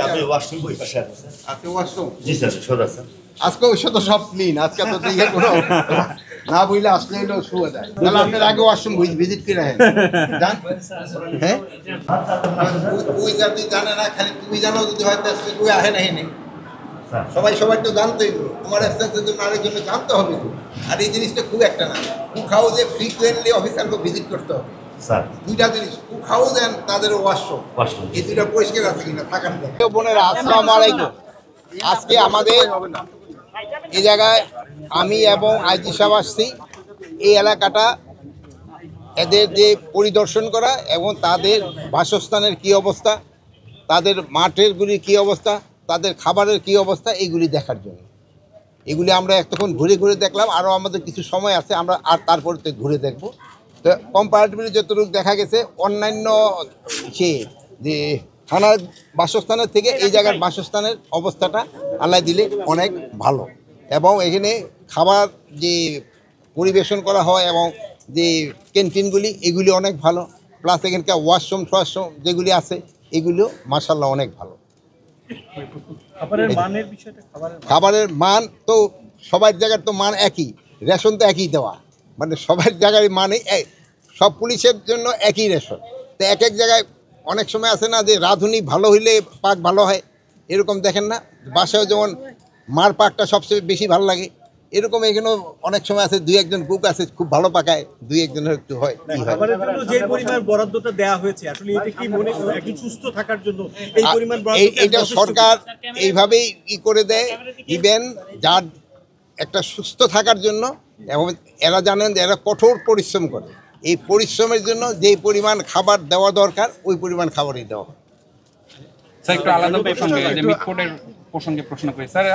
আপনি ওয়াশরুম ওই পাশে আছে আজকে ওয়াশরুম জি স্যার সোজা স্যার আজকে ওই তো সব ক্লিন আজকে তো দেখে কোনো না বুঝলে আসলে এটা শুয়ে যায় তাহলে আপনার আগে ওয়াশরুম ভিজিট করে রাখেন জান হ্যাঁ তুই জাতি জানে না খালি তুমি জানো যদি হয়তো আজকে তুই আহে না নেই সবাই সবাই তো জানতেই তো তোমার এক্সপেন্সের জন্য আরেকজন জানতে হবে তো আর এই জিনিসটা খুব একটা না কুক হাউসে ফ্রিকুয়েন্টলি অফিসারকে ভিজিট করতে হবে স্যার দুইটা জিনিস কুক হাউস এন্ড তাদের ওয়াশরুম এই দুইটা পরিষ্কার আছে কিনা থাকার বোনেরা আসসালামু আলাইকুম আজকে আমাদের এই জায়গায় আমি এবং আইজি সাহেব আসছি এই এলাকাটা এদের যে পরিদর্শন করা এবং তাদের বাসস্থানের কি অবস্থা তাদের মাঠেরগুলি কি অবস্থা তাদের খাবারের কি অবস্থা এইগুলি দেখার জন্য এগুলি আমরা এতক্ষণ ঘুরে ঘুরে দেখলাম আরও আমাদের কিছু সময় আছে আমরা আর তারপরে ঘুরে দেখব তো কম্পারেটিভলি যতটুকু দেখা গেছে অন্যান্য যে থানার বাসস্থানের থেকে এই জায়গার বাসস্থানের অবস্থাটা আল্লাহ দিলে অনেক ভালো এবং এখানে খাবার যে পরিবেশন করা হয় এবং যে ক্যান্টিনগুলি এগুলি অনেক ভালো প্লাস এখানকার ওয়াশরুম যেগুলি আছে এগুলিও মাশাআল্লাহ অনেক ভালো খাবারের মান তো সবার জায়গার তো মান একই রেশন তো একই দেওয়া মানে সবার জায়গায় মানে সব পুলিশের জন্য একই রেশন তো এক এক জায়গায় অনেক সময় আছে না যে রাঁধুনি ভালো হইলে পাক ভালো হয় এরকম দেখেন না বাসায় যেমন মার পাকটা সবচেয়ে বেশি ভালো লাগে এরকম এখানেও অনেক সময় আছে দুই একজন কুক আছে খুব ভালো পাকায় দুই একজনের একটু হয় কি হয় যে পরিমাণ বরাদ্দটা দেওয়া হয়েছে আসলে এটা কি মনে একটু সুস্থ থাকার জন্য এই পরিমাণ এইটা সরকার এইভাবেই করে দেয় ইভেন যার একটা সুস্থ থাকার জন্য এবং এরা জানেন এরা কঠোর পরিশ্রম করে এই পরিশ্রমের জন্য যেই পরিমাণ খাবার দেওয়া দরকার ওই পরিমাণ খাবারই দেওয়া হয় স্যার একটু আলাদা প্রসঙ্গে যে মিটকোটের প্রসঙ্গে প্রশ্ন করি স্যার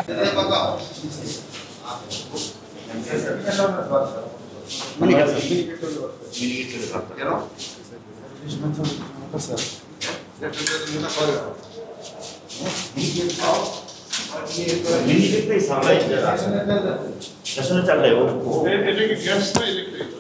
মিনিকেটটাই সামলাই রেশনের চালটাই ও এটা কি গ্যাস না ইলেকট্রিক